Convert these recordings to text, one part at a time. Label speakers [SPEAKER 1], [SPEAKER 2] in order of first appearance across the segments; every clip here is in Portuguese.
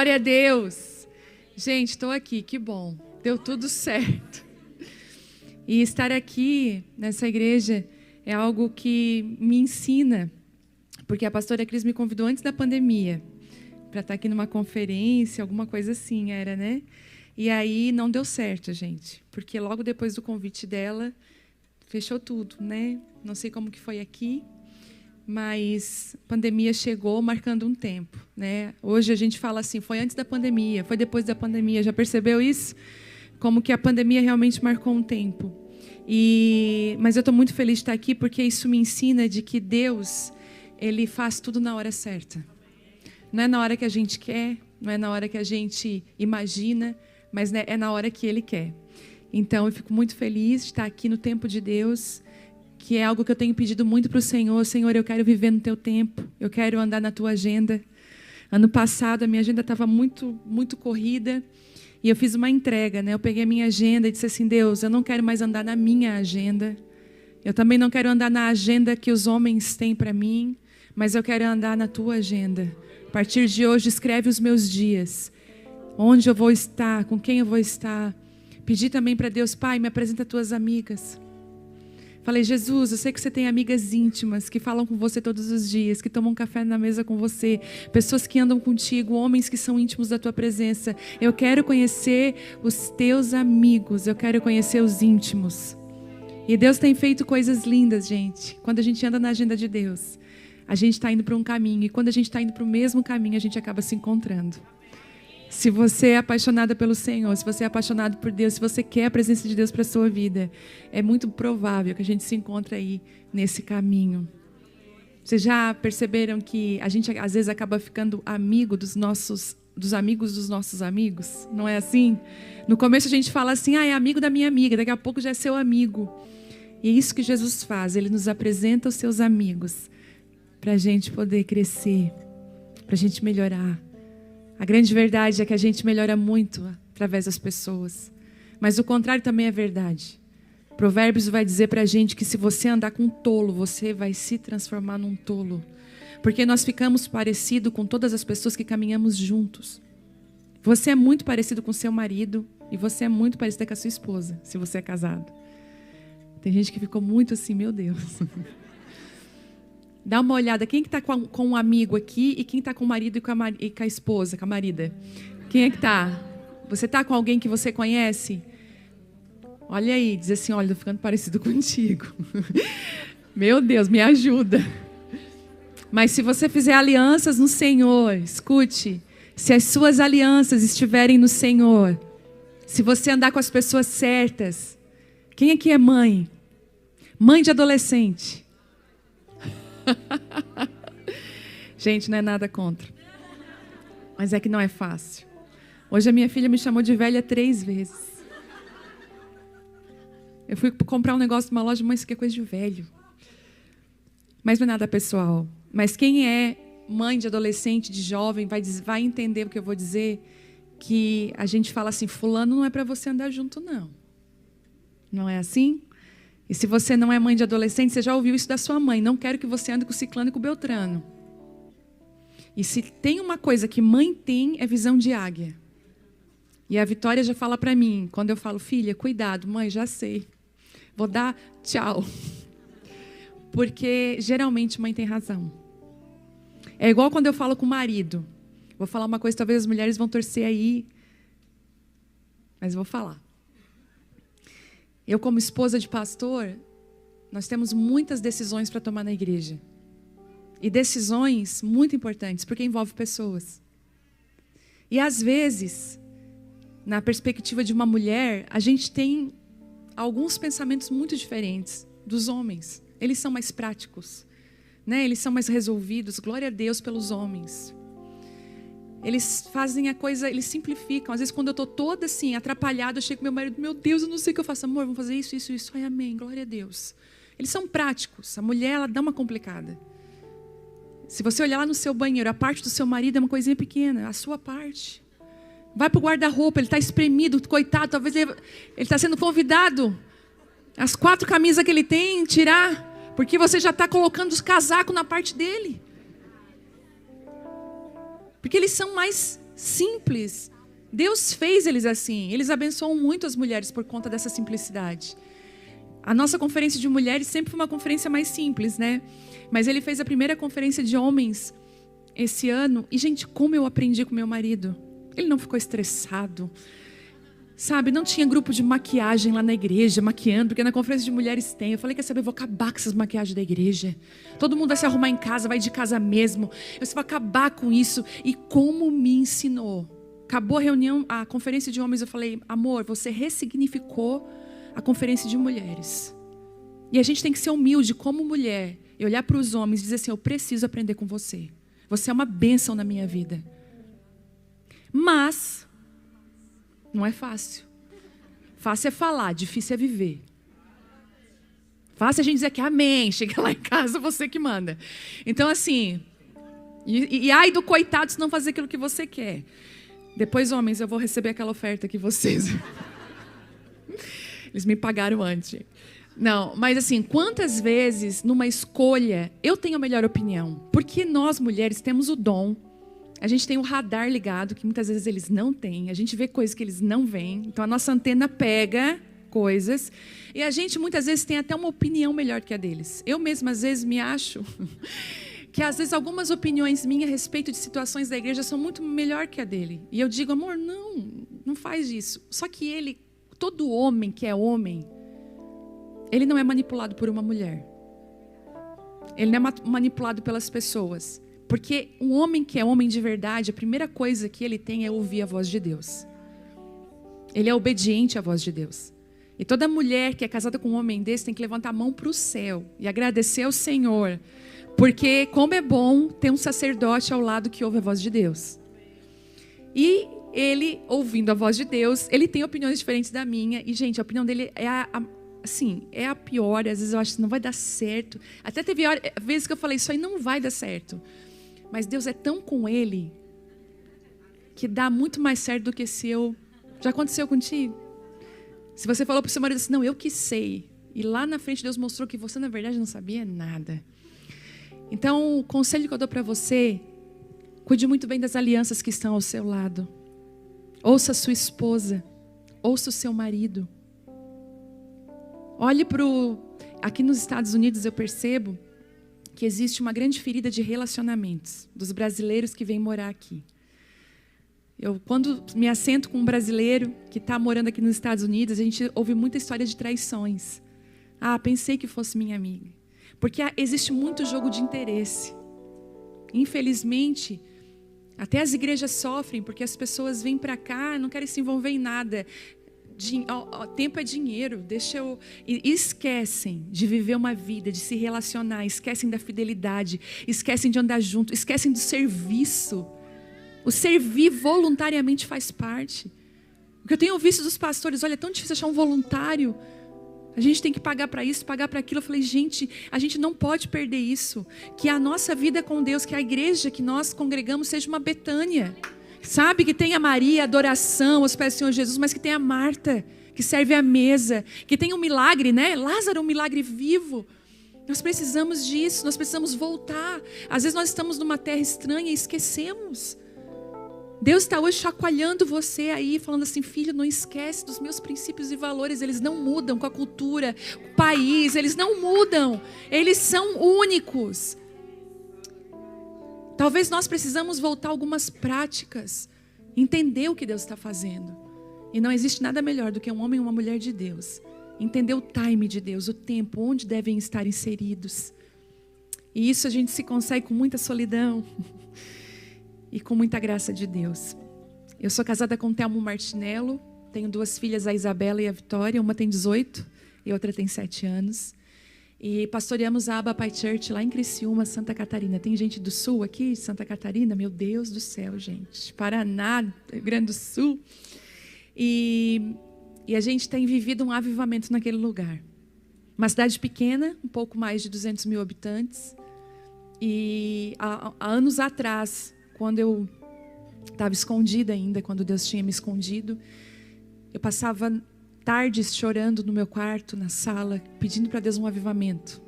[SPEAKER 1] Glória a Deus. Gente, estou aqui, que bom. Deu tudo certo. E estar aqui nessa igreja é algo que me ensina, porque a pastora Cris me convidou antes da pandemia para estar aqui numa conferência, alguma coisa assim era, né? E aí não deu certo, gente, porque logo depois do convite dela, fechou tudo, né? Não sei como que foi aqui, mas a pandemia chegou marcando um tempo, né? Hoje a gente fala assim, foi antes da pandemia, foi depois da pandemia, já percebeu isso? Como que a pandemia realmente marcou um tempo. Mas eu estou muito feliz de estar aqui porque isso me ensina de que Deus, Ele faz tudo na hora certa. Não é na hora que a gente quer, não é na hora que a gente imagina, mas né, é na hora que Ele quer. Então eu fico muito feliz de estar aqui no tempo de Deus, que é algo que eu tenho pedido muito para o Senhor. Senhor, eu quero viver no Teu tempo, eu quero andar na Tua agenda. Ano passado a minha agenda estava muito corrida. E eu fiz uma entrega, né? Eu peguei a minha agenda e disse assim, Deus, eu não quero mais andar na minha agenda. Eu também não quero andar na agenda que os homens têm para mim, mas eu quero andar na Tua agenda. A partir de hoje, escreve os meus dias. Onde eu vou estar, com quem eu vou estar. Pedi também para Deus, Pai, me apresenta as Tuas amigas. Falei, Jesus, eu sei que você tem amigas íntimas que falam com você todos os dias, que tomam café na mesa com você, pessoas que andam contigo, homens que são íntimos da Tua presença. Eu quero conhecer os Teus amigos, eu quero conhecer os íntimos. E Deus tem feito coisas lindas, gente. Quando a gente anda na agenda de Deus, a gente está indo para um caminho, e quando a gente está indo para o mesmo caminho, a gente acaba se encontrando. Se você é apaixonada pelo Senhor, se você é apaixonado por Deus, se você quer a presença de Deus para a sua vida, é muito provável que a gente se encontre aí nesse caminho. Vocês já perceberam que a gente às vezes acaba ficando amigo dos amigos dos nossos amigos? Não é assim? No começo a gente fala assim, é amigo da minha amiga, daqui a pouco já é seu amigo. E é isso que Jesus faz, Ele nos apresenta os seus amigos para a gente poder crescer, para a gente melhorar. A grande verdade é que a gente melhora muito através das pessoas. Mas o contrário também é verdade. Provérbios vai dizer para a gente que se você andar com um tolo, você vai se transformar num tolo. Porque nós ficamos parecidos com todas as pessoas que caminhamos juntos. Você é muito parecido com seu marido e você é muito parecida com a sua esposa, se você é casado. Tem gente que ficou muito assim, meu Deus. Dá uma olhada, quem que está com um amigo aqui e quem está com o marido e com a esposa, com a marida? Quem é que está? Você está com alguém que você conhece? Olha aí, diz assim, olha, estou ficando parecido contigo. Meu Deus, me ajuda. Mas se você fizer alianças no Senhor, escute, se as suas alianças estiverem no Senhor, se você andar com as pessoas certas, quem aqui é mãe? Mãe de adolescente. Gente, não é nada contra, mas é que não é fácil. Hoje a minha filha me chamou de velha 3 vezes. Eu fui comprar um negócio numa loja, mãe, isso aqui é coisa de velho. Mas não é nada pessoal. Mas quem é mãe de adolescente, de jovem, vai entender o que eu vou dizer, que a gente fala assim, fulano não é para você andar junto, não. Não é assim? E se você não é mãe de adolescente, você já ouviu isso da sua mãe. Não quero que você ande com o ciclano e com o beltrano. E se tem uma coisa que mãe tem, é visão de águia. E a Vitória já fala para mim, quando eu falo, filha, cuidado, mãe, já sei. Vou dar tchau. Porque geralmente mãe tem razão. É igual quando eu falo com o marido. Vou falar uma coisa, talvez as mulheres vão torcer aí. Mas vou falar. Eu, como esposa de pastor, nós temos muitas decisões para tomar na igreja. E decisões muito importantes, porque envolve pessoas. E às vezes, na perspectiva de uma mulher, a gente tem alguns pensamentos muito diferentes dos homens. Eles são mais práticos, né? Eles são mais resolvidos. Glória a Deus pelos homens. Eles fazem a coisa, eles simplificam. Às vezes quando eu estou toda assim, atrapalhada, eu chego com meu marido, meu Deus, eu não sei o que eu faço. Amor, vamos fazer isso, isso, isso. Ai, amém, glória a Deus. Eles são práticos. A mulher, ela dá uma complicada. Se você olhar lá no seu banheiro, a parte do seu marido é uma coisinha pequena, a sua parte. Vai para o guarda-roupa, ele está espremido, coitado, talvez ele está sendo convidado. As 4 camisas que ele tem, tirar, porque você já está colocando os casacos na parte dele. Porque eles são mais simples. Deus fez eles assim. Eles abençoam muito as mulheres por conta dessa simplicidade. A nossa conferência de mulheres sempre foi uma conferência mais simples, né? Mas ele fez a primeira conferência de homens esse ano. E, gente, como eu aprendi com meu marido. Ele não ficou estressado. Sabe, não tinha grupo de maquiagem lá na igreja, maquiando, porque na conferência de mulheres tem. Eu falei, quer saber, eu vou acabar com essas maquiagens da igreja. Todo mundo vai se arrumar em casa, vai de casa mesmo. Eu vou acabar com isso. E como me ensinou. Acabou a reunião, a conferência de homens, eu falei, amor, você ressignificou a conferência de mulheres. E a gente tem que ser humilde como mulher. E olhar para os homens e dizer assim, eu preciso aprender com você. Você é uma bênção na minha vida. Mas não é fácil. Fácil é falar, difícil é viver. Fácil a gente dizer que amém, chega lá em casa, você que manda. Então assim, e ai do coitado se não fazer aquilo que você quer. Depois, homens, eu vou receber aquela oferta que vocês... Eles me pagaram antes. Não, mas assim, quantas vezes numa escolha eu tenho a melhor opinião? Porque nós mulheres temos o dom. A gente tem o radar ligado, que muitas vezes eles não têm. A gente vê coisas que eles não veem. Então a nossa antena pega coisas. E a gente muitas vezes tem até uma opinião melhor que a deles. Eu mesma às vezes me acho que às vezes algumas opiniões minhas a respeito de situações da igreja são muito melhor que a dele. E eu digo, amor, não faz isso. Só que todo homem que é homem, ele não é manipulado por uma mulher. Ele não é manipulado pelas pessoas. Porque um homem que é homem de verdade, a primeira coisa que ele tem é ouvir a voz de Deus. Ele é obediente à voz de Deus. E toda mulher que é casada com um homem desse tem que levantar a mão para o céu e agradecer ao Senhor. Porque como é bom ter um sacerdote ao lado que ouve a voz de Deus. E ele, ouvindo a voz de Deus, ele tem opiniões diferentes da minha. E, gente, a opinião dele é a pior. Às vezes eu acho que não vai dar certo. Até teve vezes que eu falei, isso aí não vai dar certo. Mas Deus é tão com ele que dá muito mais certo do que se eu... Já aconteceu contigo? Se você falou para o seu marido assim, não, eu que sei. E lá na frente Deus mostrou que você na verdade não sabia nada. Então o conselho que eu dou para você, cuide muito bem das alianças que estão ao seu lado. Ouça a sua esposa. Ouça o seu marido. Olhe para o... Aqui nos Estados Unidos eu percebo que existe uma grande ferida de relacionamentos dos brasileiros que vêm morar aqui. Eu, quando me assento com um brasileiro que está morando aqui nos Estados Unidos, a gente ouve muita história de traições. Ah, pensei que fosse minha amiga. Porque existe muito jogo de interesse. Infelizmente, até as igrejas sofrem, porque as pessoas vêm para cá e não querem se envolver em nada. Tempo é dinheiro, e esquecem de viver uma vida, de se relacionar, esquecem da fidelidade, esquecem de andar junto, esquecem do serviço. O servir voluntariamente faz parte. O que eu tenho visto dos pastores, olha, é tão difícil achar um voluntário. A gente tem que pagar para isso, pagar para aquilo. Eu falei, gente, a gente não pode perder isso. Que a nossa vida com Deus, que a igreja que nós congregamos seja uma Betânia. Sabe, que tem a Maria, a adoração aos pés do Senhor Jesus, mas que tem a Marta, que serve à mesa, que tem um milagre, né? Lázaro, um milagre vivo. Nós precisamos disso, nós precisamos voltar. Às vezes nós estamos numa terra estranha e esquecemos. Deus está hoje chacoalhando você aí, falando assim, filho, não esquece dos meus princípios e valores, eles não mudam com a cultura, com o país, eles não mudam, eles são únicos. Talvez nós precisamos voltar a algumas práticas, entender o que Deus está fazendo. E não existe nada melhor do que um homem e uma mulher de Deus. Entender o time de Deus, o tempo, onde devem estar inseridos. E isso a gente se consegue com muita solidão e com muita graça de Deus. Eu sou casada com o Telmo Martinello, tenho 2 filhas, a Isabela e a Vitória, uma tem 18 e outra tem 7 anos. E pastoreamos a Abba Pai Church lá em Criciúma, Santa Catarina. Tem gente do Sul aqui, Santa Catarina? Meu Deus do céu, gente. Paraná, Rio Grande do Sul. E a gente tem vivido um avivamento naquele lugar. Uma cidade pequena, um pouco mais de 200 mil habitantes. E há anos atrás, quando eu estava escondida ainda, quando Deus tinha me escondido, eu passava tardes chorando no meu quarto, na sala, pedindo para Deus um avivamento.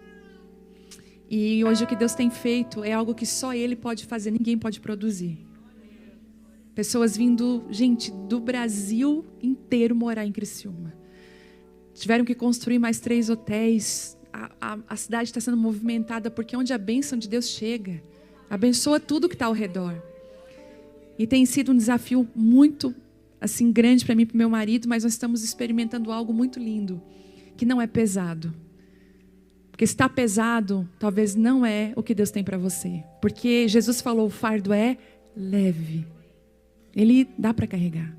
[SPEAKER 1] E hoje o que Deus tem feito é algo que só Ele pode fazer, ninguém pode produzir. Pessoas vindo, gente, do Brasil inteiro morar em Criciúma. Tiveram que construir mais 3 hotéis. A cidade está sendo movimentada porque onde a bênção de Deus chega, abençoa tudo que está ao redor. E tem sido um desafio muito assim grande para mim e para o meu marido, mas nós estamos experimentando algo muito lindo, que não é pesado. Porque se está pesado, talvez não é o que Deus tem para você. Porque Jesus falou, o fardo é leve. Ele dá para carregar.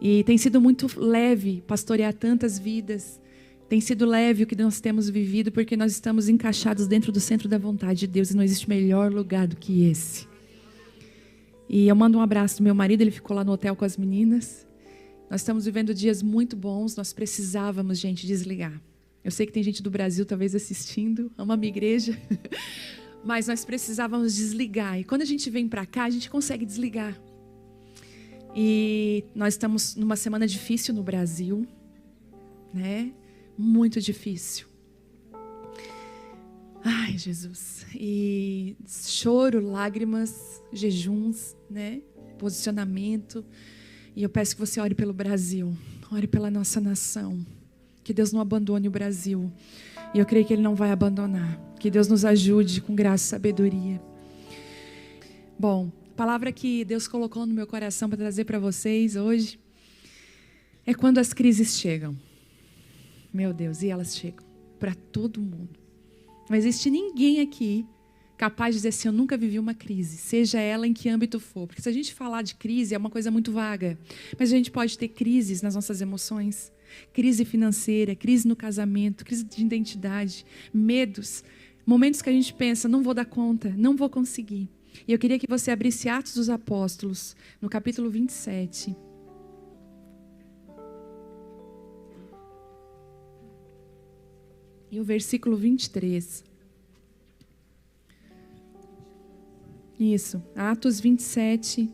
[SPEAKER 1] E tem sido muito leve pastorear tantas vidas. Tem sido leve o que nós temos vivido, porque nós estamos encaixados dentro do centro da vontade de Deus. E não existe melhor lugar do que esse. E eu mando um abraço do meu marido, ele ficou lá no hotel com as meninas. Nós estamos vivendo dias muito bons, nós precisávamos, gente, desligar. Eu sei que tem gente do Brasil talvez assistindo, amo a minha igreja. Mas nós precisávamos desligar. E quando a gente vem para cá, a gente consegue desligar. E nós estamos numa semana difícil no Brasil, né? Muito difícil. Ai, Jesus. E choro, lágrimas, jejuns, né? Posicionamento. E eu peço que você ore pelo Brasil, ore pela nossa nação. Que Deus não abandone o Brasil. E eu creio que Ele não vai abandonar. Que Deus nos ajude com graça e sabedoria. Bom, a palavra que Deus colocou no meu coração para trazer para vocês hoje é quando as crises chegam. Meu Deus, e elas chegam para todo mundo. Não existe ninguém aqui capaz de dizer assim, eu nunca vivi uma crise, seja ela em que âmbito for. Porque se a gente falar de crise é uma coisa muito vaga. Mas a gente pode ter crises nas nossas emoções, crise financeira, crise no casamento, crise de identidade, medos, momentos que a gente pensa, não vou dar conta, não vou conseguir. E eu queria que você abrisse Atos dos Apóstolos, no capítulo 27. E o versículo 23. Isso, Atos 27,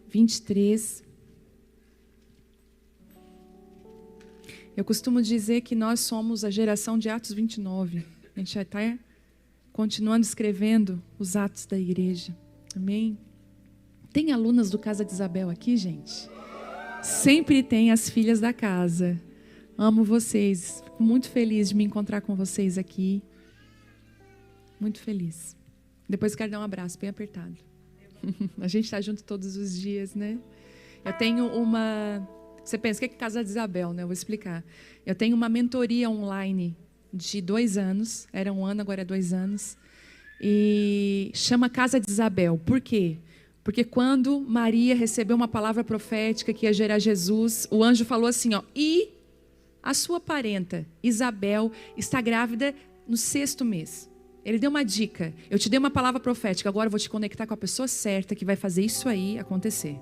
[SPEAKER 1] 23. Eu costumo dizer que nós somos a geração de Atos 29. A gente já está continuando escrevendo os atos da igreja. Amém? Tem alunas do Casa de Isabel aqui, gente? Sempre tem as filhas da casa. Amo vocês. Fico muito feliz de me encontrar com vocês aqui. Muito feliz. Depois quero dar um abraço bem apertado. A gente está junto todos os dias, né? Eu tenho uma... Você pensa, o que é Casa de Isabel, né? Eu vou explicar. Eu tenho uma mentoria online de 2 anos. Era 1 ano, agora é 2 anos. E chama Casa de Isabel. Por quê? Porque quando Maria recebeu uma palavra profética que ia gerar Jesus, o anjo falou assim, ó, e a sua parenta, Isabel, está grávida no 6º mês. Ele deu uma dica. Eu te dei uma palavra profética, agora eu vou te conectar com a pessoa certa que vai fazer isso aí acontecer.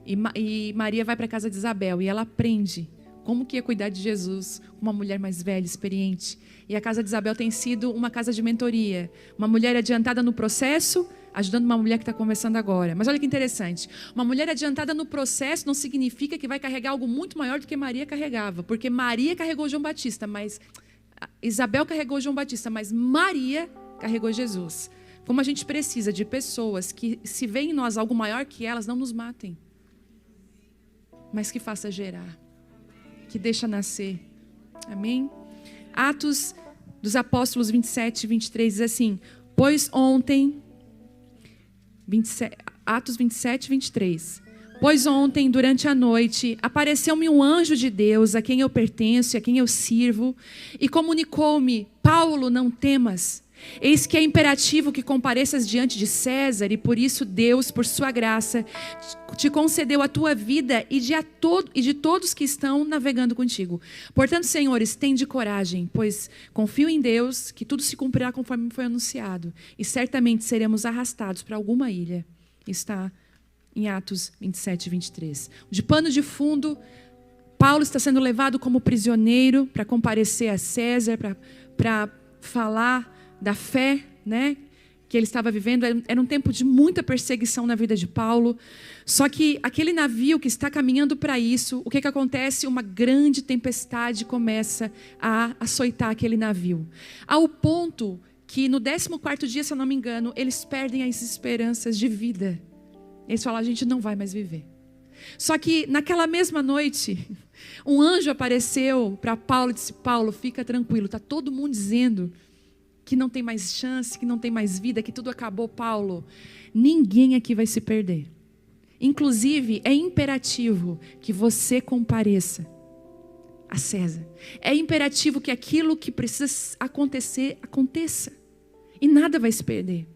[SPEAKER 1] E Maria vai para a casa de Isabel e ela aprende como que ia cuidar de Jesus, uma mulher mais velha, experiente. E a casa de Isabel tem sido uma casa de mentoria. Uma mulher adiantada no processo, ajudando uma mulher que está começando agora. Mas olha que interessante. Uma mulher adiantada no processo não significa que vai carregar algo muito maior do que Maria carregava. Porque Maria carregou João Batista, mas... Isabel carregou João Batista, mas Maria carregou Jesus. Como a gente precisa de pessoas que, se vê em nós algo maior que elas, não nos matem, mas que faça gerar, que deixa nascer. Amém? Atos dos Apóstolos 27, 23 diz assim, pois ontem, Atos 27, 23, pois ontem, durante a noite, apareceu-me um anjo de Deus, a quem eu pertenço e a quem eu sirvo, e comunicou-me, Paulo, não temas, eis que é imperativo que compareças diante de César, e por isso Deus, por sua graça, te concedeu a tua vida e de todos que estão navegando contigo. Portanto, senhores, tende coragem, pois confio em Deus, que tudo se cumprirá conforme foi anunciado, e certamente seremos arrastados para alguma ilha. Está em Atos 27, 23. De pano de fundo, Paulo está sendo levado como prisioneiro para comparecer a César, para falar da fé, né, que ele estava vivendo. Era um tempo de muita perseguição na vida de Paulo. Só que aquele navio que está caminhando para isso, o que acontece? Uma grande tempestade começa a açoitar aquele navio. Ao ponto que no 14º dia, se eu não me engano, eles perdem as esperanças de vida. Eles falaram, a gente não vai mais viver. Só que naquela mesma noite, um anjo apareceu para Paulo e disse, Paulo, fica tranquilo, está todo mundo dizendo que não tem mais chance, que não tem mais vida, que tudo acabou, Paulo. Ninguém aqui vai se perder. Inclusive, é imperativo que você compareça a César. É imperativo que aquilo que precisa acontecer, aconteça. E nada vai se perder.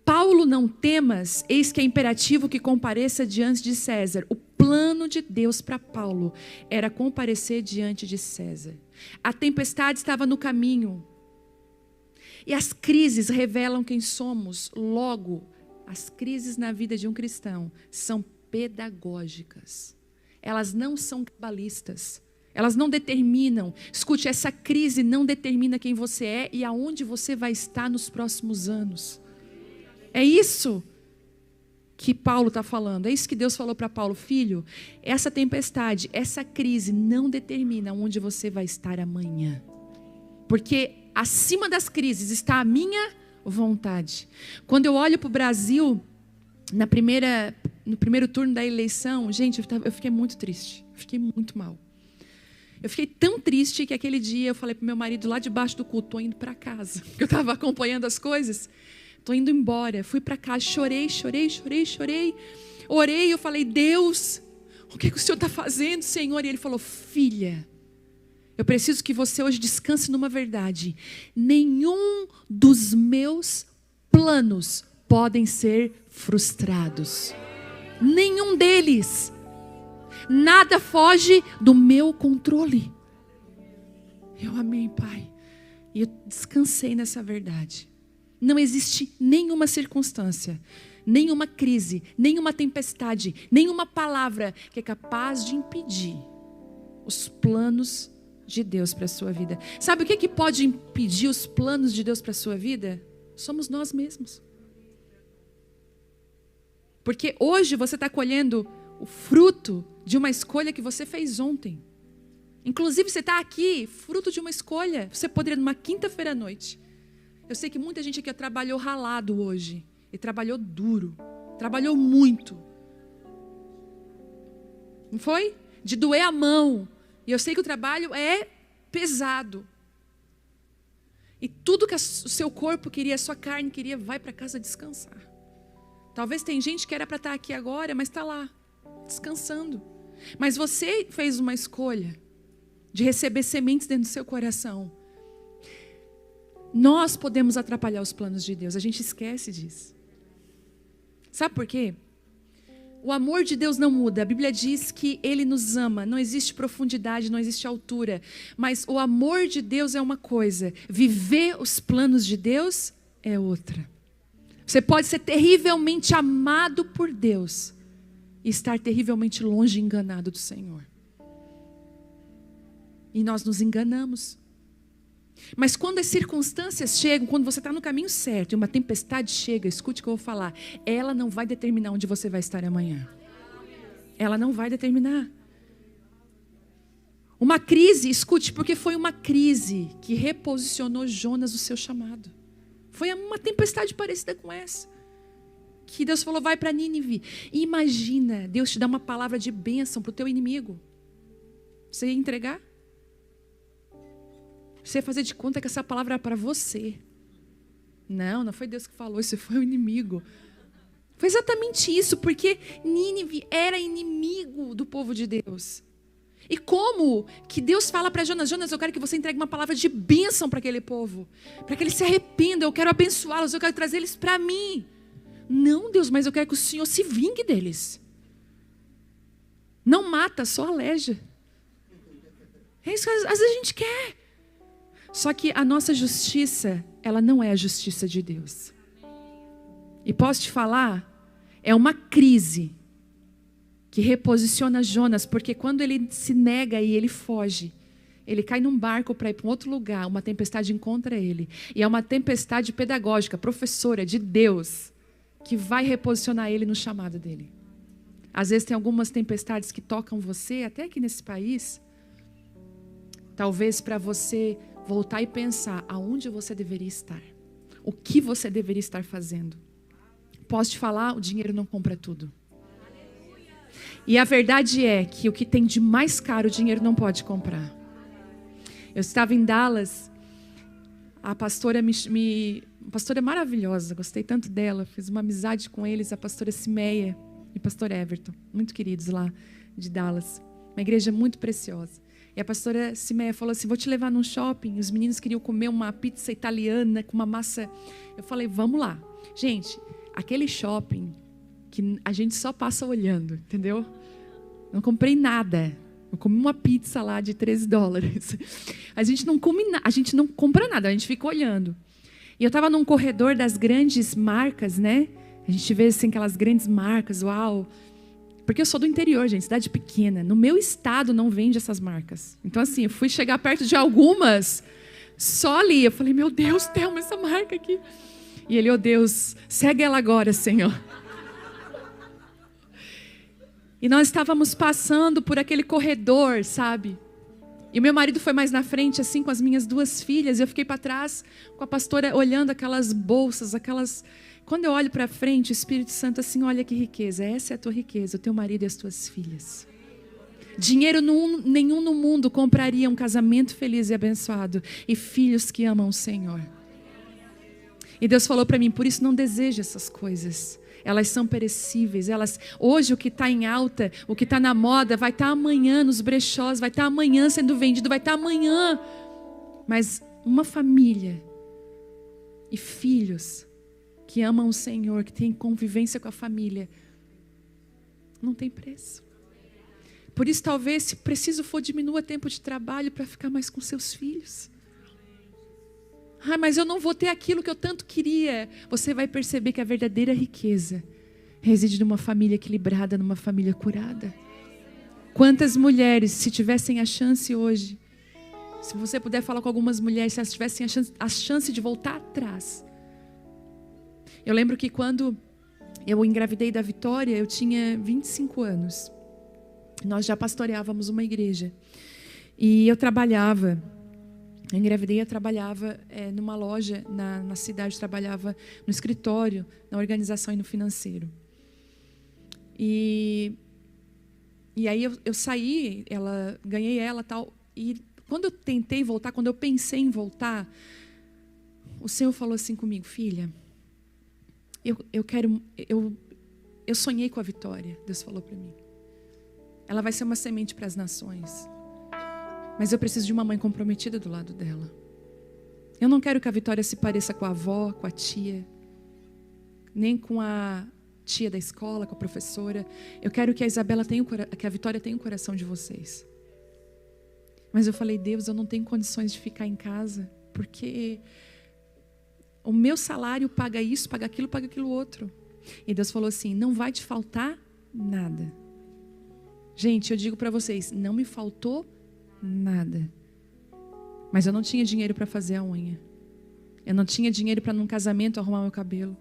[SPEAKER 1] Paulo, não temas, eis que é imperativo que compareça diante de César. O plano de Deus para Paulo era comparecer diante de César. A tempestade estava no caminho. E as crises revelam quem somos. Logo, as crises na vida de um cristão são pedagógicas. Elas não são cabalistas. Elas não determinam. Escute, essa crise não determina quem você é e aonde você vai estar nos próximos anos. É isso que Paulo está falando. É isso que Deus falou para Paulo. Filho, essa tempestade, essa crise não determina onde você vai estar amanhã. Porque acima das crises está a minha vontade. Quando eu olho para o Brasil, no primeiro turno da eleição, gente, eu fiquei muito triste. Eu fiquei muito mal. Eu fiquei tão triste que aquele dia eu falei para o meu marido lá debaixo do culto, estou indo para casa. Porque eu estava acompanhando as coisas. Estou indo embora. Fui para casa, chorei. Orei, eu falei, Deus, o que o Senhor está fazendo, Senhor? E Ele falou, filha, eu preciso que você hoje descanse numa verdade. Nenhum dos meus planos podem ser frustrados. Nenhum deles. Nada foge do meu controle. Eu amei, Pai. E eu descansei nessa verdade. Não existe nenhuma circunstância, nenhuma crise, nenhuma tempestade, nenhuma palavra que é capaz de impedir os planos de Deus para a sua vida. Sabe o que pode impedir os planos de Deus para a sua vida? Somos nós mesmos. Porque hoje você está colhendo o fruto de uma escolha que você fez ontem. Inclusive você está aqui, fruto de uma escolha. Você poderia, numa quinta-feira à noite. Eu sei que muita gente aqui trabalhou ralado hoje. E trabalhou duro. Trabalhou muito. Não foi? De doer a mão. E eu sei que o trabalho é pesado. E tudo que o seu corpo queria, a sua carne queria, vai para casa descansar. Talvez tem gente que era para estar aqui agora, mas está lá, descansando. Mas você fez uma escolha de receber sementes dentro do seu coração. Nós podemos atrapalhar os planos de Deus, a gente esquece disso. Sabe por quê? O amor de Deus não muda. A Bíblia diz que Ele nos ama. Não existe profundidade, não existe altura. Mas o amor de Deus é uma coisa. Viver os planos de Deus é outra. Você pode ser terrivelmente amado por Deus e estar terrivelmente longe e enganado do Senhor. E nós nos enganamos. Mas quando as circunstâncias chegam, quando você está no caminho certo e uma tempestade chega, escute o que eu vou falar, ela não vai determinar onde você vai estar amanhã. Ela não vai determinar. Uma crise, escute, porque foi uma crise que reposicionou Jonas do seu chamado. Foi uma tempestade parecida com essa. Que Deus falou, vai para Nínive. E imagina, Deus te dá uma palavra de bênção para o teu inimigo. Você ia entregar? Você ia fazer de conta que essa palavra era para você. Não foi Deus que falou, isso foi o inimigo. Foi exatamente isso, porque Nínive era inimigo do povo de Deus. E como que Deus fala para Jonas, Jonas, eu quero que você entregue uma palavra de bênção para aquele povo. Para que eles se arrependam, eu quero abençoá-los, eu quero trazer eles para mim. Não, Deus, mas eu quero que o Senhor se vingue deles. Não mata, só aleja. É isso que às vezes a gente quer. Só que a nossa justiça, ela não é a justiça de Deus. E posso te falar, é uma crise que reposiciona Jonas, porque quando ele se nega e ele foge, ele cai num barco para ir para um outro lugar, uma tempestade encontra ele. E é uma tempestade pedagógica, professora de Deus, que vai reposicionar ele no chamado dele. Às vezes tem algumas tempestades que tocam você, até aqui nesse país, talvez para você voltar e pensar aonde você deveria estar, o que você deveria estar fazendo. posso te falar, o dinheiro não compra tudo. E a verdade é que o que tem de mais caro, o dinheiro não pode comprar. Eu estava em Dallas, a pastora a pastora é maravilhosa, gostei tanto dela, fiz uma amizade com eles, a pastora Simeia e o pastor Everton, muito queridos lá de Dallas. Uma igreja muito preciosa. E a pastora Simeia falou assim, vou te levar num shopping. Os meninos queriam comer uma pizza italiana com uma massa. Eu falei, vamos lá. Gente, aquele shopping que a gente só passa olhando, entendeu? Não comprei nada. Eu comi uma pizza lá de $13. A gente não come a gente não compra nada, a gente fica olhando. E eu estava num corredor das grandes marcas, né? A gente vê assim aquelas grandes marcas, uau. Porque eu sou do interior, gente, cidade pequena. No meu estado não vende essas marcas. Então assim, eu fui chegar perto de algumas, só ali. Eu falei, meu Deus, Thelma, essa marca aqui. E ele, oh Deus, segue ela agora, Senhor. E nós estávamos passando por aquele corredor, sabe? E o meu marido foi mais na frente, assim, com as minhas 2 filhas. E eu fiquei para trás, com a pastora, olhando aquelas bolsas, aquelas... Quando eu olho para frente, o Espírito Santo assim, olha que riqueza. Essa é a tua riqueza, o teu marido e as tuas filhas. Dinheiro nenhum no mundo compraria um casamento feliz e abençoado. E filhos que amam o Senhor. E Deus falou para mim, por isso não deseja essas coisas. Elas são perecíveis. Hoje o que está em alta, o que está na moda, vai estar amanhã nos brechós, vai estar amanhã sendo vendido, vai estar amanhã. Mas uma família e filhos que amam o Senhor, que têm convivência com a família, não tem preço. Por isso talvez, se preciso for, diminua tempo de trabalho para ficar mais com seus filhos. Mas eu não vou ter aquilo que eu tanto queria. Você vai perceber que a verdadeira riqueza reside numa família equilibrada, numa família curada. Quantas mulheres, se tivessem a chance hoje, se você puder falar com algumas mulheres, se elas tivessem a chance de voltar atrás. Eu lembro que quando eu engravidei da Vitória, eu tinha 25 anos. Nós já pastoreávamos uma igreja. E eu trabalhava... Eu engravidei, eu trabalhava numa loja na cidade, trabalhava no escritório, na organização e no financeiro. E aí eu saí, ganhei ela tal. E quando eu tentei voltar, quando eu pensei em voltar, o Senhor falou assim comigo, filha, eu sonhei com a Vitória, Deus falou para mim. Ela vai ser uma semente para as nações. Mas eu preciso de uma mãe comprometida do lado dela. Eu não quero que a Vitória se pareça com a avó, com a tia, nem com a tia da escola, com a professora. Eu quero que a Vitória tenha o coração de vocês. Mas eu falei, Deus, eu não tenho condições de ficar em casa, porque o meu salário paga isso, paga aquilo outro. E Deus falou assim, não vai te faltar nada. Gente, eu digo para vocês, não me faltou nada. Mas eu não tinha dinheiro para fazer a unha. Eu não tinha dinheiro para num casamento arrumar meu cabelo.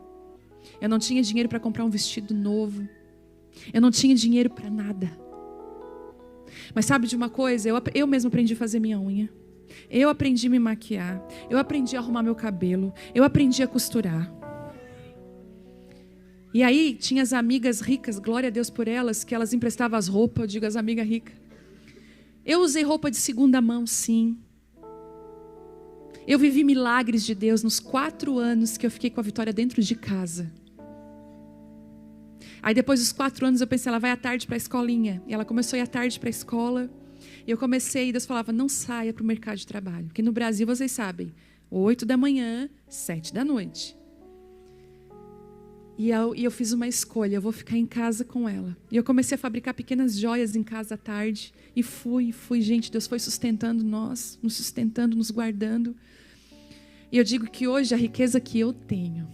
[SPEAKER 1] Eu não tinha dinheiro para comprar um vestido novo. Eu não tinha dinheiro para nada. Mas sabe de uma coisa? Eu mesmo aprendi a fazer minha unha. Eu aprendi a me maquiar. Eu aprendi a arrumar meu cabelo. Eu aprendi a costurar. E aí tinha as amigas ricas, glória a Deus por elas, que elas emprestavam as roupas, eu digo as amigas ricas. Eu usei roupa de segunda mão, sim. Eu vivi milagres de Deus nos 4 anos que eu fiquei com a Vitória dentro de casa. Aí depois dos 4 anos eu pensei, ela vai à tarde para a escolinha. E ela começou a ir à tarde para a escola. E eu comecei, e Deus falava, não saia para o mercado de trabalho. Porque no Brasil, vocês sabem, 8 da manhã, 7 da noite. E eu fiz uma escolha, eu vou ficar em casa com ela. E eu comecei a fabricar pequenas joias em casa à tarde. E fui, gente, Deus foi sustentando nós, nos sustentando, nos guardando. E eu digo que hoje a riqueza que eu tenho,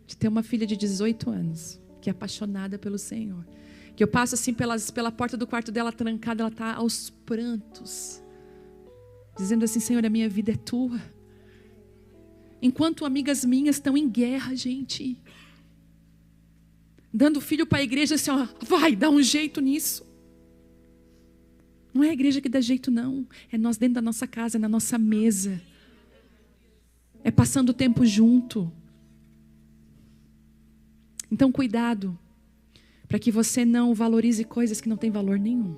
[SPEAKER 1] de ter uma filha de 18 anos, que é apaixonada pelo Senhor. Que eu passo assim pela porta do quarto dela trancada, ela está aos prantos. Dizendo assim, Senhor, a minha vida é tua. Enquanto amigas minhas estão em guerra, gente. Dando filho para a igreja assim, ó, vai, dá um jeito nisso. Não é a igreja que dá jeito não. É nós dentro da nossa casa, na nossa mesa. É passando o tempo junto. Então, cuidado, para que você não valorize coisas que não têm valor nenhum.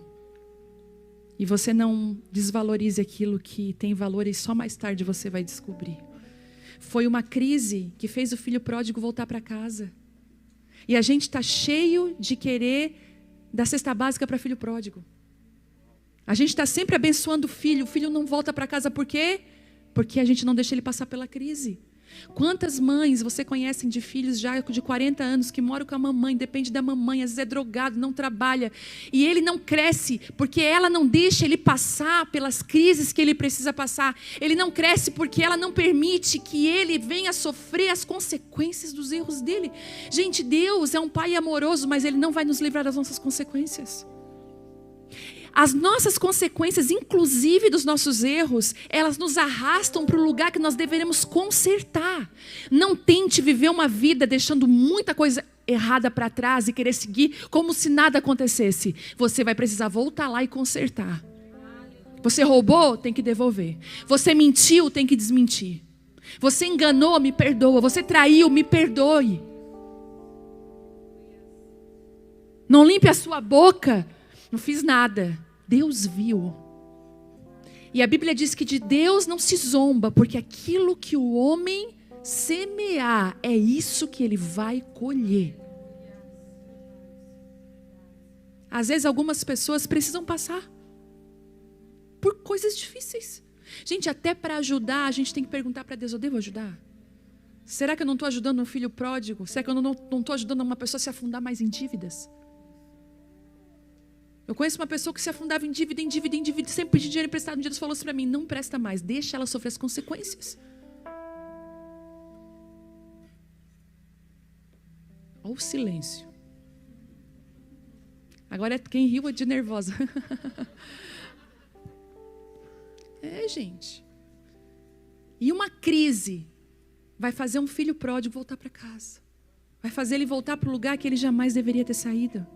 [SPEAKER 1] E você não desvalorize aquilo que tem valor e só mais tarde você vai descobrir. Foi uma crise que fez o filho pródigo voltar para casa. E a gente está cheio de querer dar cesta básica para filho pródigo. A gente está sempre abençoando o filho não volta para casa por quê? Porque a gente não deixa ele passar pela crise. Quantas mães você conhecem de filhos já de 40 anos que moram com a mamãe, depende da mamãe, às vezes é drogado, não trabalha, e ele não cresce porque ela não deixa ele passar pelas crises que ele precisa passar. Ele não cresce porque ela não permite que ele venha sofrer as consequências dos erros dele. Gente, Deus é um pai amoroso, mas ele não vai nos livrar das nossas consequências. As nossas consequências, inclusive dos nossos erros, elas nos arrastam para o lugar que nós deveremos consertar. Não tente viver uma vida deixando muita coisa errada para trás e querer seguir como se nada acontecesse. Você vai precisar voltar lá e consertar. Você roubou, tem que devolver. Você mentiu, tem que desmentir. Você enganou, me perdoa. Você traiu, me perdoe. Não limpe a sua boca. Não fiz nada. Deus viu. E a Bíblia diz que de Deus não se zomba, porque aquilo que o homem semear, é isso que ele vai colher. Às vezes algumas pessoas precisam passar por coisas difíceis. Gente, até para ajudar, a gente tem que perguntar para Deus: eu devo ajudar? Será que eu não estou ajudando um filho pródigo? Será que eu não estou ajudando uma pessoa a se afundar mais em dívidas? Eu conheço uma pessoa que se afundava em dívida, sempre pedia dinheiro emprestado. Um dia Deus falou assim para mim: não presta mais, deixa ela sofrer as consequências. Olha o silêncio. Agora quem riu é de nervosa. Gente. E uma crise vai fazer um filho pródigo voltar para casa. Vai fazer ele voltar para o lugar que ele jamais deveria ter saído.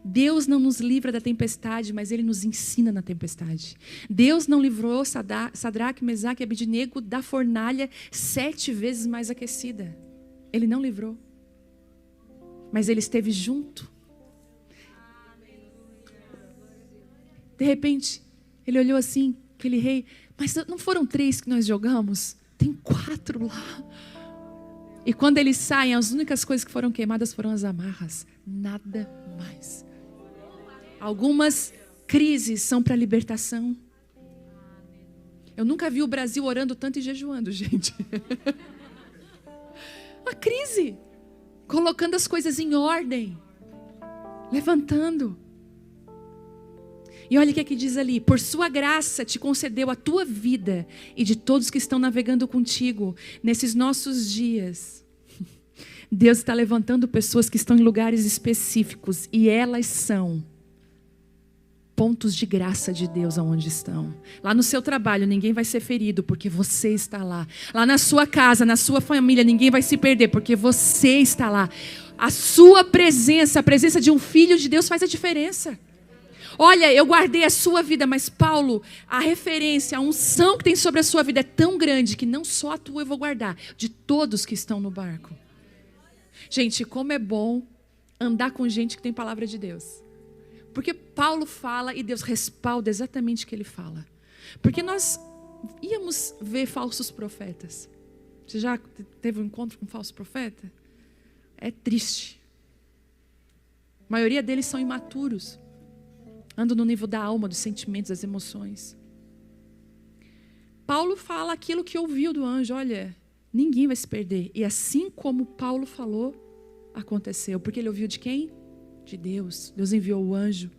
[SPEAKER 1] Deus não nos livra da tempestade, mas Ele nos ensina na tempestade. Deus não livrou Sadraque, Mesaque e Abednego da fornalha 7 vezes mais aquecida. Ele não livrou. Mas Ele esteve junto. De repente, Ele olhou assim, aquele rei: mas não foram 3 que nós jogamos? Tem 4 lá. E quando eles saem, as únicas coisas que foram queimadas foram as amarras. Nada mais. Algumas crises são para libertação. Eu nunca vi o Brasil orando tanto e jejuando, gente. Uma crise. Colocando as coisas em ordem. Levantando. E olha o que é que diz ali: por sua graça te concedeu a tua vida e de todos que estão navegando contigo nesses nossos dias. Deus está levantando pessoas que estão em lugares específicos e elas são pontos de graça de Deus aonde estão. Lá no seu trabalho ninguém vai ser ferido porque você está lá. Lá na sua casa, na sua família, ninguém vai se perder porque você está lá. A sua presença, a presença de um filho de Deus faz a diferença. Olha, eu guardei a sua vida, mas Paulo, a referência, a unção que tem sobre a sua vida é tão grande que não só a tua eu vou guardar, de todos que estão no barco. Gente, como é bom andar com gente que tem palavra de Deus. Porque Paulo fala e Deus respalda exatamente o que ele fala. Porque nós íamos ver falsos profetas. Você já teve um encontro com um falso profeta? É triste. A maioria deles são imaturos. Andam no nível da alma, dos sentimentos, das emoções. Paulo fala aquilo que ouviu do anjo: olha, ninguém vai se perder. E assim como Paulo falou, aconteceu. Porque ele ouviu de quem? De Deus. Deus enviou o anjo.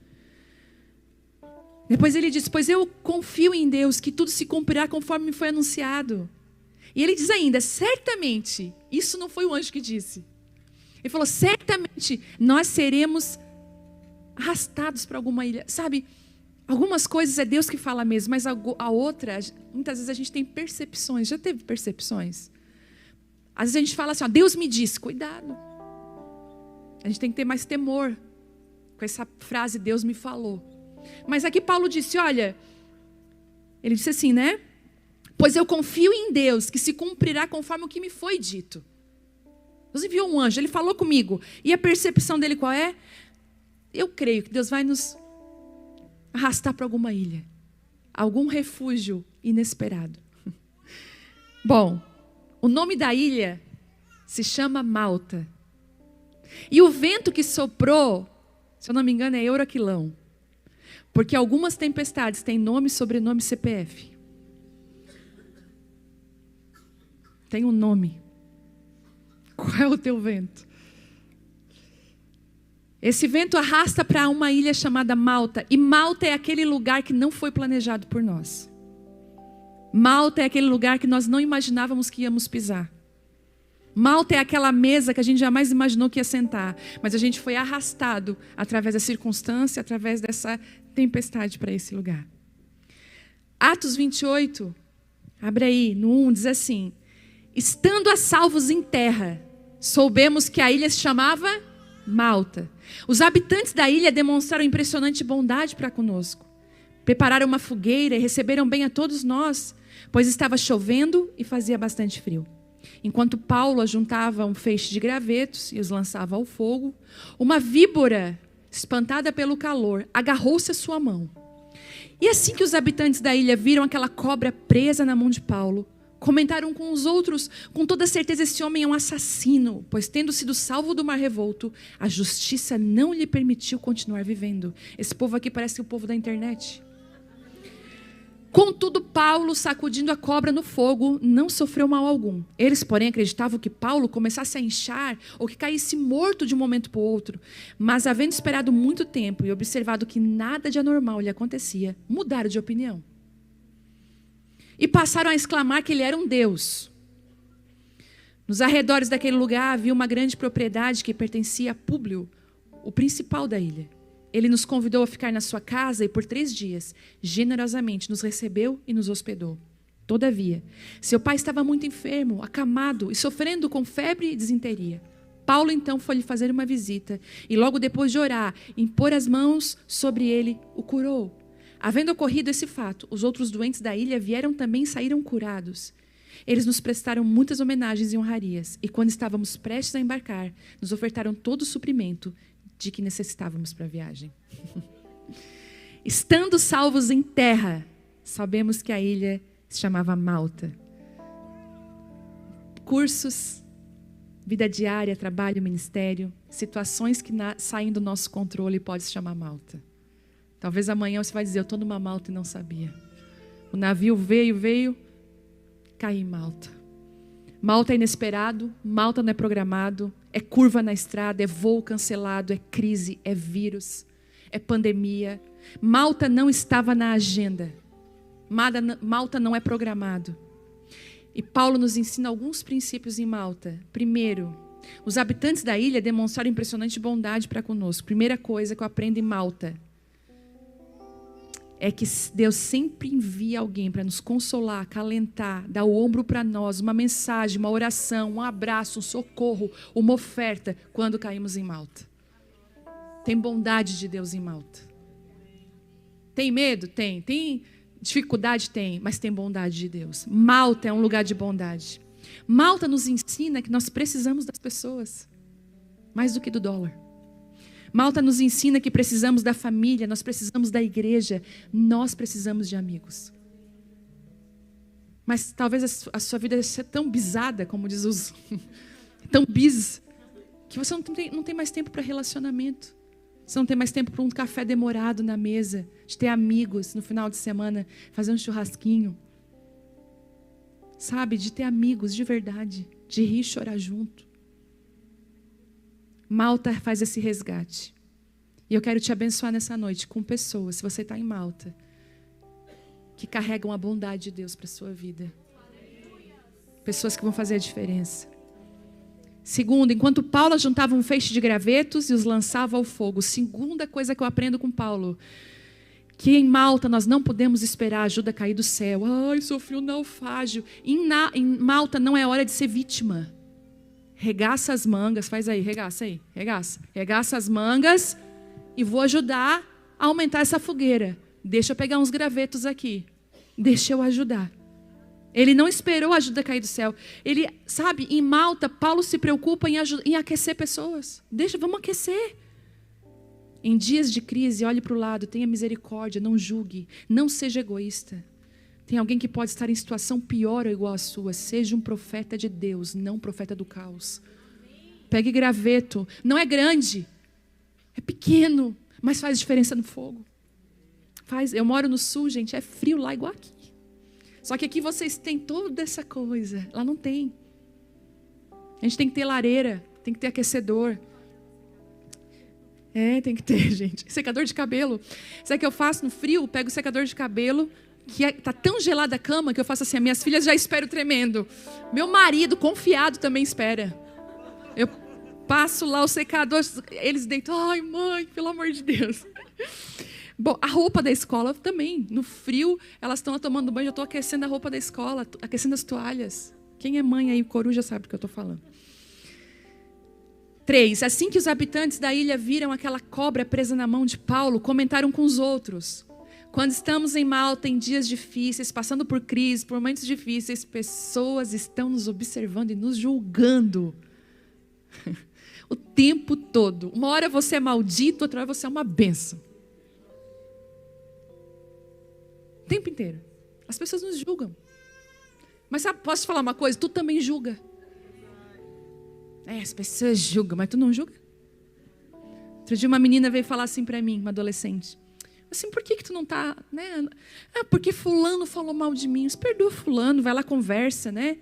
[SPEAKER 1] Depois ele diz: pois eu confio em Deus, que tudo se cumprirá conforme me foi anunciado. E ele diz ainda: certamente, isso não foi o anjo que disse. Ele falou: certamente nós seremos arrastados para alguma ilha. Sabe, algumas coisas é Deus que fala mesmo, mas a outra, muitas vezes a gente tem percepções. Já teve percepções? Às vezes a gente fala assim: ó, Deus me disse. Cuidado. A gente tem que ter mais temor com essa frase: Deus me falou. Mas aqui Paulo disse: olha, ele disse assim, né? Pois eu confio em Deus, que se cumprirá conforme o que me foi dito. Deus enviou um anjo, ele falou comigo. E a percepção dele qual é? Eu creio que Deus vai nos arrastar para alguma ilha. Algum refúgio inesperado. Bom, o nome da ilha se chama Malta. E o vento que soprou, se eu não me engano, é Euraquilão. Porque algumas tempestades têm nome, sobrenome e CPF. Tem um nome. Qual é o teu vento? Esse vento arrasta para uma ilha chamada Malta. E Malta é aquele lugar que não foi planejado por nós. Malta é aquele lugar que nós não imaginávamos que íamos pisar. Malta é aquela mesa que a gente jamais imaginou que ia sentar. Mas a gente foi arrastado através da circunstância, através dessa tempestade para esse lugar. Atos 28, abre aí, no 1, diz assim: estando a salvos em terra, soubemos que a ilha se chamava Malta. Os habitantes da ilha demonstraram impressionante bondade para conosco. Prepararam uma fogueira e receberam bem a todos nós, pois estava chovendo e fazia bastante frio. Enquanto Paulo ajuntava um feixe de gravetos e os lançava ao fogo, uma víbora, espantada pelo calor, agarrou-se à sua mão. E assim que os habitantes da ilha viram aquela cobra presa na mão de Paulo, comentaram com os outros: com toda certeza esse homem é um assassino, pois tendo sido salvo do mar revolto, a justiça não lhe permitiu continuar vivendo. Esse povo aqui parece o povo da internet. Contudo, Paulo, sacudindo a cobra no fogo, não sofreu mal algum. Eles, porém, acreditavam que Paulo começasse a inchar ou que caísse morto de um momento para o outro. Mas, havendo esperado muito tempo e observado que nada de anormal lhe acontecia, mudaram de opinião. E passaram a exclamar que ele era um deus. Nos arredores daquele lugar havia uma grande propriedade que pertencia a Públio, o principal da ilha. Ele nos convidou a ficar na sua casa e por 3 dias, generosamente, nos recebeu e nos hospedou. Todavia, seu pai estava muito enfermo, acamado e sofrendo com febre e disenteria. Paulo então foi lhe fazer uma visita e logo depois de orar, impor as mãos sobre ele, o curou. Havendo ocorrido esse fato, os outros doentes da ilha vieram também e saíram curados. Eles nos prestaram muitas homenagens e honrarias, e quando estávamos prestes a embarcar, nos ofertaram todo o suprimento de que necessitávamos para a viagem. Estando salvos em terra, sabemos que a ilha se chamava Malta. Cursos, vida diária, trabalho, ministério, situações que saem do nosso controle pode se chamar Malta. Talvez amanhã você vai dizer: eu estou numa Malta e não sabia. O navio veio, caí em Malta. Malta é inesperado, Malta não é programado, é curva na estrada, é voo cancelado, é crise, é vírus, é pandemia. Malta não estava na agenda. Malta não é programado. E Paulo nos ensina alguns princípios em Malta. Primeiro, os habitantes da ilha demonstraram impressionante bondade para conosco. Primeira coisa que eu aprendo em Malta é que Deus sempre envia alguém para nos consolar, acalentar, dar o ombro para nós, uma mensagem, uma oração, um abraço, um socorro, uma oferta, quando caímos em Malta. Tem bondade de Deus em Malta. Tem medo? Tem. Tem dificuldade? Tem. Mas tem bondade de Deus. Malta é um lugar de bondade. Malta nos ensina que nós precisamos das pessoas, mais do que do dólar. Malta nos ensina que precisamos da família, nós precisamos da igreja, nós precisamos de amigos. Mas talvez a sua vida seja tão bisada, como diz os... tão bis, que você não tem mais tempo para relacionamento. Você não tem mais tempo para um café demorado na mesa, de ter amigos no final de semana, fazer um churrasquinho. Sabe, de ter amigos de verdade, de rir e chorar junto. Malta faz esse resgate. E eu quero te abençoar nessa noite com pessoas, se você está em Malta, que carregam a bondade de Deus para a sua vida. Pessoas que vão fazer a diferença. Segundo, enquanto Paulo juntava um feixe de gravetos e os lançava ao fogo. Segunda coisa que eu aprendo com Paulo, que em Malta nós não podemos esperar a ajuda cair do céu. Ai, sofri um naufrágio. Em Malta não é hora de ser vítima. Regaça as mangas, faz aí, regaça aí, regaça. Regaça as mangas e vou ajudar a aumentar essa fogueira. Deixa eu pegar uns gravetos aqui. Deixa eu ajudar. Ele não esperou a ajuda cair do céu. Ele, sabe, em Malta, Paulo se preocupa em aquecer pessoas. Vamos aquecer. Em dias de crise, olhe para o lado, tenha misericórdia, não julgue, não seja egoísta. Tem alguém que pode estar em situação pior ou igual à sua. Seja um profeta de Deus, não um profeta do caos. Pegue graveto. Não é grande, é pequeno, mas faz diferença no fogo. Eu moro no sul, gente, é frio lá igual aqui. Só que aqui vocês têm toda essa coisa. Lá não tem. A gente tem que ter lareira, tem que ter aquecedor. Tem que ter, gente. Secador de cabelo. Sabe o que eu faço no frio? Pego o secador de cabelo, que está tão gelada a cama, que eu faço assim, as minhas filhas já esperam tremendo. Meu marido, confiado, também espera. Eu passo lá o secador, eles deitam. Ai, mãe, pelo amor de Deus. Bom, a roupa da escola também. No frio, elas estão lá tomando banho, eu estou aquecendo a roupa da escola, aquecendo as toalhas. Quem é mãe aí, coruja, sabe do que eu estou falando. 3. Assim que os habitantes da ilha viram aquela cobra presa na mão de Paulo, comentaram com os outros. Quando estamos em Malta, em dias difíceis, passando por crise, por momentos difíceis, pessoas estão nos observando e nos julgando. O tempo todo. Uma hora você é maldito, outra hora você é uma bênção. O tempo inteiro. As pessoas nos julgam. Mas sabe, posso te falar uma coisa? Tu também julga. As pessoas julgam, mas tu não julga? Outro dia uma menina veio falar assim pra mim, uma adolescente. Assim, por que tu não tá, né? Porque fulano falou mal de mim. Você perdoa fulano, vai lá, conversa, né?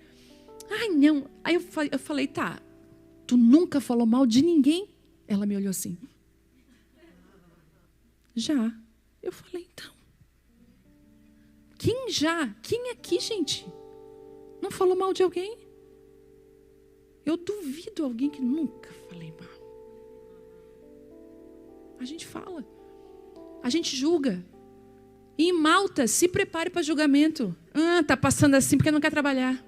[SPEAKER 1] Ai, não. Aí eu falei, tá, tu nunca falou mal de ninguém? Ela me olhou assim. Já. Eu falei, então. Quem já? Quem aqui, gente? Não falou mal de alguém? Eu duvido alguém que nunca falei mal. A gente fala. A gente julga. E em Malta, se prepare para julgamento. Tá passando assim porque não quer trabalhar.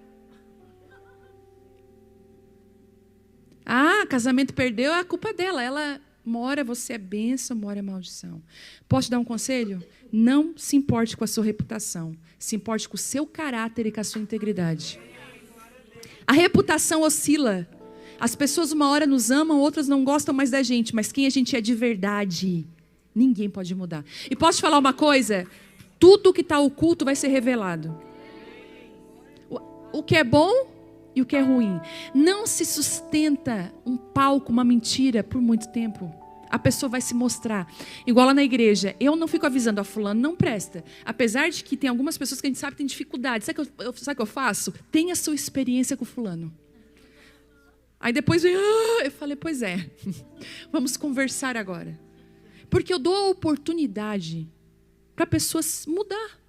[SPEAKER 1] Casamento perdeu, a culpa é dela. Ela, uma hora você é bênção, uma hora é maldição. Posso te dar um conselho? Não se importe com a sua reputação. Se importe com o seu caráter e com a sua integridade. A reputação oscila. As pessoas uma hora nos amam, outras não gostam mais da gente. Mas quem a gente é de verdade, ninguém pode mudar. E posso te falar uma coisa? Tudo que está oculto vai ser revelado. O que é bom e o que é ruim. Não se sustenta um palco, uma mentira por muito tempo. A pessoa vai se mostrar. Igual lá na igreja. Eu não fico avisando, a fulano não presta. Apesar de que tem algumas pessoas que a gente sabe que tem dificuldade. Sabe o que eu faço? Tenha a sua experiência com o fulano. Aí depois eu falei, pois é. Vamos conversar agora. Porque eu dou a oportunidade para a pessoa mudar.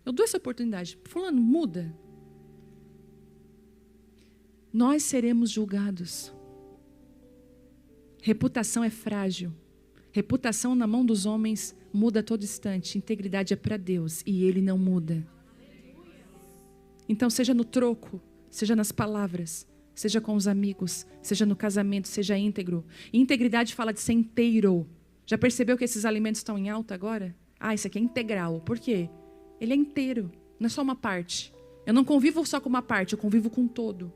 [SPEAKER 1] Eu dou essa oportunidade. Fulano, muda. Nós seremos julgados. Reputação é frágil. Reputação na mão dos homens muda a todo instante. Integridade é para Deus e Ele não muda. Então, seja no troco, seja nas palavras, seja com os amigos, seja no casamento, seja íntegro. Integridade fala de ser inteiro. Já percebeu que esses alimentos estão em alta agora? Isso aqui é integral. Por quê? Ele é inteiro, não é só uma parte. Eu não convivo só com uma parte, eu convivo com todo.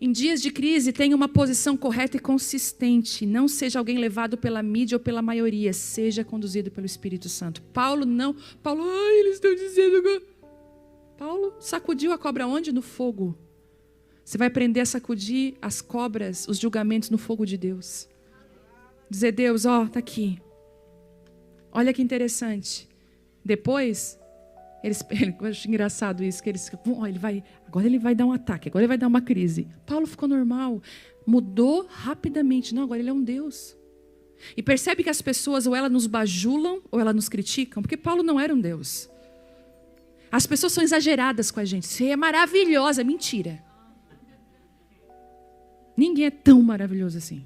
[SPEAKER 1] Em dias de crise, tenha uma posição correta e consistente. Não seja alguém levado pela mídia ou pela maioria. Seja conduzido pelo Espírito Santo. Paulo, eles estão dizendo... Paulo sacudiu a cobra onde? No fogo. Você vai aprender a sacudir as cobras, os julgamentos no fogo de Deus. Dizer, Deus, tá aqui. Olha que interessante. Depois... eu acho engraçado isso, que agora ele vai dar um ataque, agora ele vai dar uma crise. Paulo ficou normal, mudou rapidamente. Não, agora ele é um Deus. E percebe que as pessoas ou elas nos bajulam ou elas nos criticam, porque Paulo não era um Deus. As pessoas são exageradas com a gente. Você é maravilhosa, mentira. Ninguém é tão maravilhoso assim.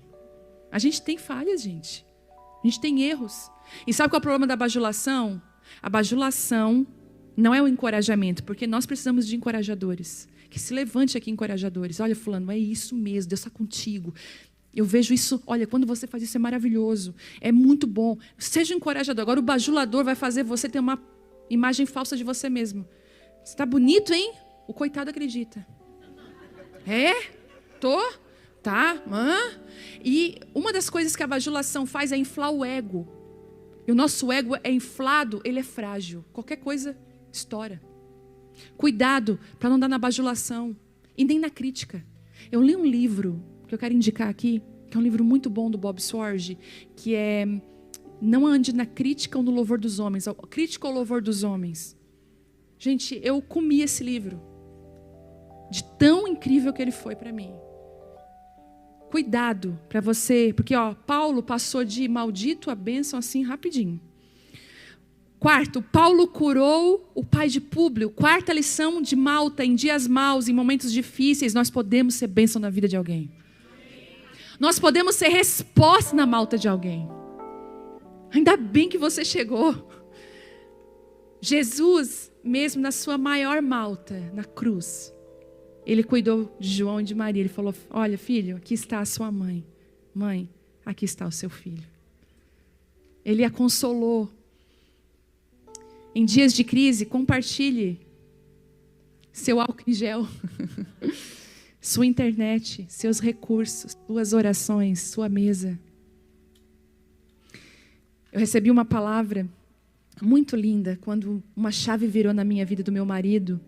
[SPEAKER 1] A gente tem falhas, gente. A gente tem erros. E sabe qual é o problema da bajulação? A bajulação não é o encorajamento, porque nós precisamos de encorajadores. Que se levante aqui encorajadores. Olha, fulano, é isso mesmo, Deus está contigo. Eu vejo isso, olha, quando você faz isso é maravilhoso. É muito bom. Seja um encorajador. Agora o bajulador vai fazer você ter uma imagem falsa de você mesmo. Você está bonito, hein? O coitado acredita. É? Tô? Tá? E uma das coisas que a bajulação faz é inflar o ego. E o nosso ego é inflado, ele é frágil. Qualquer coisa estoura. Cuidado para não dar na bajulação e nem na crítica. Eu li um livro que eu quero indicar aqui, que é um livro muito bom do Bob Sorge, que é Não Ande na Crítica ou no Louvor dos Homens. Crítica ou Louvor dos Homens. Gente, eu comi esse livro. De tão incrível que ele foi para mim. Cuidado para você, porque Paulo passou de maldito a bênção assim rapidinho. Quarto, Paulo curou o pai de Públio. Quarta lição de Malta, em dias maus, em momentos difíceis, nós podemos ser bênção na vida de alguém. Nós podemos ser resposta na Malta de alguém. Ainda bem que você chegou. Jesus, mesmo na sua maior Malta, na cruz, ele cuidou de João e de Maria. Ele falou, olha filho, aqui está a sua mãe. Mãe, aqui está o seu filho. Ele a consolou. Em dias de crise, compartilhe seu álcool em gel, sua internet, seus recursos, suas orações, sua mesa. Eu recebi uma palavra muito linda quando uma chave virou na minha vida do meu marido.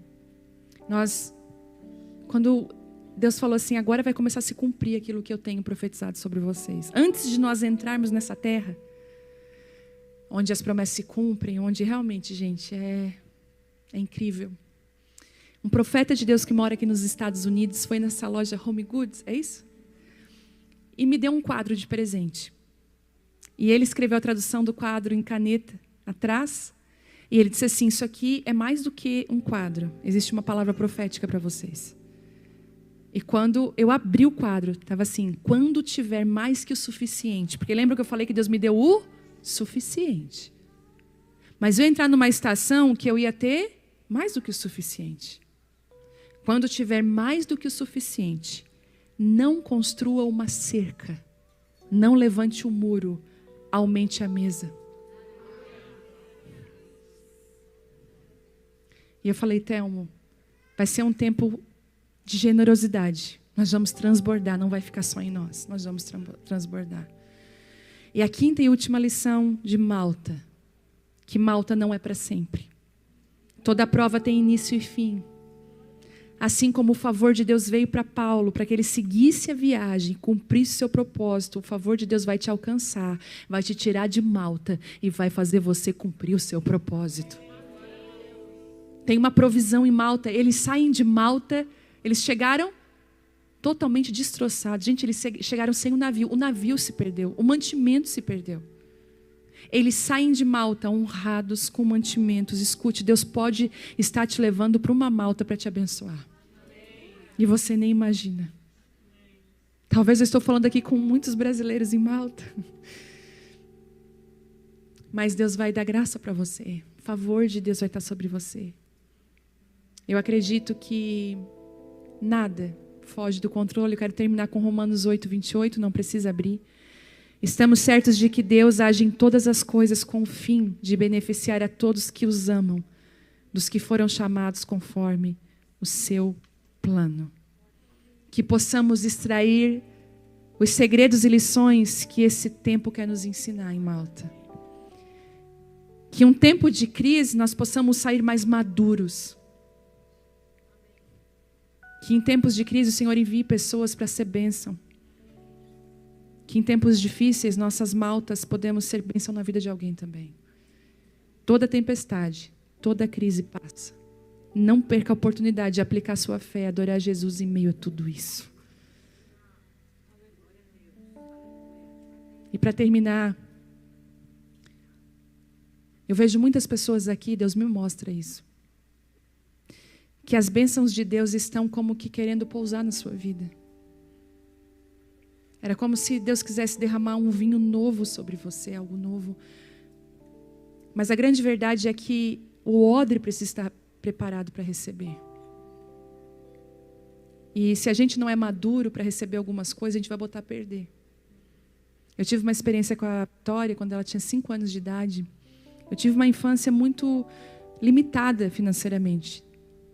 [SPEAKER 1] Quando Deus falou assim, agora vai começar a se cumprir aquilo que eu tenho profetizado sobre vocês. Antes de nós entrarmos nessa terra, onde as promessas se cumprem, onde realmente, gente, é incrível. Um profeta de Deus que mora aqui nos Estados Unidos foi nessa loja Home Goods, é isso? E me deu um quadro de presente. E ele escreveu a tradução do quadro em caneta atrás. E ele disse assim, isso aqui é mais do que um quadro. Existe uma palavra profética para vocês. E quando eu abri o quadro, estava assim, quando tiver mais que o suficiente. Porque lembra que eu falei que Deus me deu o suficiente. Mas eu ia entrar numa estação que eu ia ter mais do que o suficiente. Quando tiver mais do que o suficiente, não construa uma cerca. Não levante o muro, aumente a mesa. E eu falei, Telmo, vai ser um tempo de generosidade. Nós vamos transbordar, não vai ficar só em nós. Nós vamos transbordar. E a quinta e última lição de Malta, que Malta não é para sempre. Toda prova tem início e fim. Assim como o favor de Deus veio para Paulo, para que ele seguisse a viagem, cumprisse o seu propósito, o favor de Deus vai te alcançar, vai te tirar de Malta e vai fazer você cumprir o seu propósito. Tem uma provisão em Malta, eles saem de Malta, eles chegaram totalmente destroçados. Gente, eles chegaram sem o navio se perdeu, o mantimento se perdeu. Eles saem de Malta honrados com mantimentos. Escute, Deus pode estar te levando para uma Malta para te abençoar. E você nem imagina. Talvez eu estou falando aqui com muitos brasileiros em Malta. Mas Deus vai dar graça para você. O favor de Deus vai estar sobre você. Eu acredito que nada foge do controle. Eu quero terminar com Romanos 8:28, não precisa abrir. Estamos certos de que Deus age em todas as coisas com o fim de beneficiar a todos que os amam, dos que foram chamados conforme o seu plano. Que possamos extrair os segredos e lições que esse tempo quer nos ensinar em Malta. Que um tempo de crise nós possamos sair mais maduros. Que em tempos de crise o Senhor envie pessoas para ser bênção. Que em tempos difíceis, nossas maltas podemos ser bênção na vida de alguém também. Toda tempestade, toda crise passa. Não perca a oportunidade de aplicar sua fé, adorar Jesus em meio a tudo isso. E para terminar, eu vejo muitas pessoas aqui, Deus me mostra isso. Que as bênçãos de Deus estão como que querendo pousar na sua vida. Era como se Deus quisesse derramar um vinho novo sobre você, algo novo. Mas a grande verdade é que o odre precisa estar preparado para receber. E se a gente não é maduro para receber algumas coisas, a gente vai botar a perder. Eu tive uma experiência com a Vitória quando ela tinha 5 anos de idade. Eu tive uma infância muito limitada financeiramente.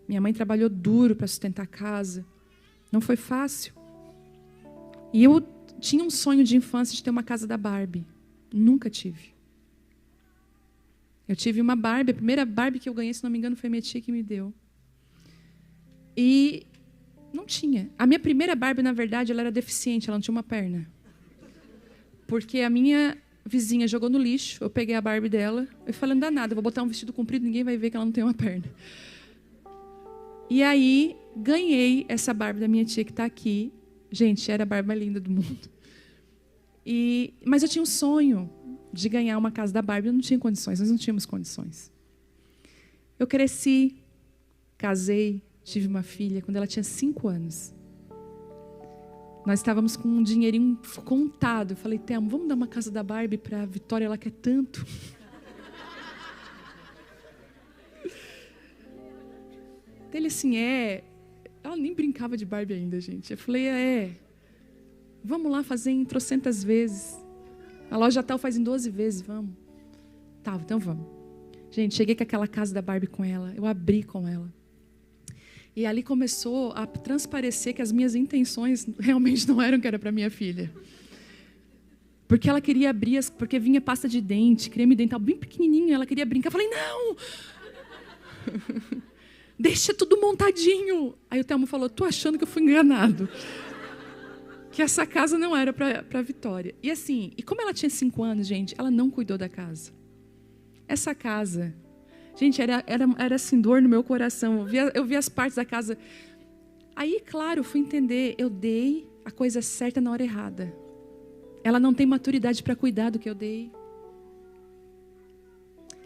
[SPEAKER 1] Minha mãe trabalhou duro para sustentar a casa. Não foi fácil. E eu tinha um sonho de infância de ter uma casa da Barbie. Nunca tive. Eu tive uma Barbie, a primeira Barbie que eu ganhei, se não me engano, foi minha tia que me deu. E não tinha. A minha primeira Barbie, na verdade, ela era deficiente, ela não tinha uma perna. Porque a minha vizinha jogou no lixo, eu peguei a Barbie dela, e falei, não dá nada, vou botar um vestido comprido, ninguém vai ver que ela não tem uma perna. E aí, ganhei essa Barbie da minha tia que está aqui. Gente, era a Barbie mais linda do mundo. Mas eu tinha um sonho de ganhar uma casa da Barbie, eu não tinha condições, nós não tínhamos condições. Eu cresci, casei, tive uma filha, quando ela tinha 5 anos. Nós estávamos com um dinheirinho contado. Eu falei, Thelma, vamos dar uma casa da Barbie para a Vitória, ela quer tanto. Ele assim, ela nem brincava de Barbie ainda, gente. Eu falei, vamos lá fazer em trocentas vezes. A loja tal faz em 12 vezes, vamos. Tá, então vamos. Gente, cheguei com aquela casa da Barbie com ela, eu abri com ela. E ali começou a transparecer que as minhas intenções realmente não eram que era para minha filha. Porque ela queria abrir, porque vinha pasta de dente, creme dental bem pequenininho, ela queria brincar. Eu falei, não! Deixa tudo montadinho. Aí o Thelmo falou, tô achando que eu fui enganado. Que essa casa não era para a Vitória. E assim, e como ela tinha 5 anos, gente, ela não cuidou da casa. Essa casa, gente, era assim, dor no meu coração. Eu via as partes da casa. Aí, claro, eu fui entender, eu dei a coisa certa na hora errada. Ela não tem maturidade para cuidar do que eu dei.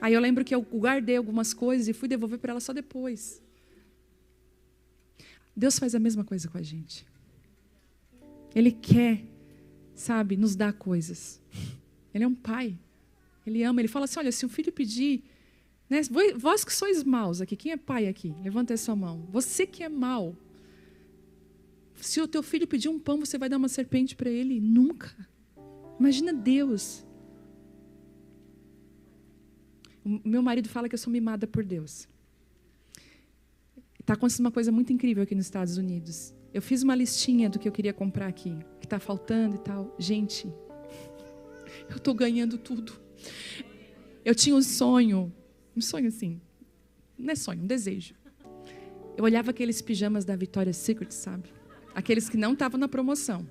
[SPEAKER 1] Aí eu lembro que eu guardei algumas coisas e fui devolver para ela só depois. Deus faz a mesma coisa com a gente. Ele quer, sabe, nos dar coisas. Ele é um pai. Ele ama. Ele fala assim, olha, se um filho pedir, né, vós que sois maus aqui, quem é pai aqui? Levanta a sua mão. Você que é mau. Se o teu filho pedir um pão, você vai dar uma serpente para ele? Nunca. Imagina Deus. O meu marido fala que eu sou mimada por Deus. Está acontecendo uma coisa muito incrível aqui nos Estados Unidos. Eu fiz uma listinha do que eu queria comprar aqui, que está faltando e tal. Gente, eu estou ganhando tudo. Eu tinha um sonho assim, não é sonho, um desejo. Eu olhava aqueles pijamas da Victoria's Secret, sabe? Aqueles que não estavam na promoção.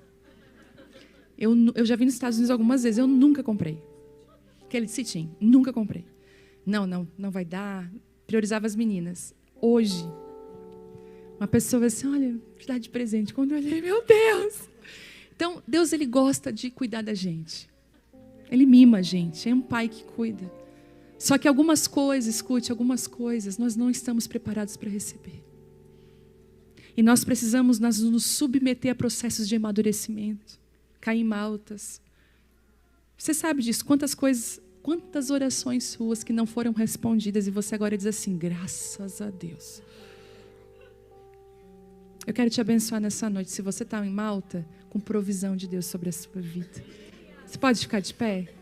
[SPEAKER 1] Eu já vi nos Estados Unidos algumas vezes, eu nunca comprei. Aquele cetim, nunca comprei. Não vai dar. Priorizava as meninas. Hoje, uma pessoa assim, olha, te dá de presente. Quando eu olhei, meu Deus. Então, Deus, Ele gosta de cuidar da gente. Ele mima a gente, é um pai que cuida. Só que algumas coisas, escute, algumas coisas nós não estamos preparados para receber. E nós precisamos nos submeter a processos de amadurecimento. Cair em maltas. Você sabe disso, quantas orações suas que não foram respondidas e você agora diz assim, graças a Deus. Eu quero te abençoar nessa noite. Se você está em Malta, com provisão de Deus sobre a sua vida. Você pode ficar de pé?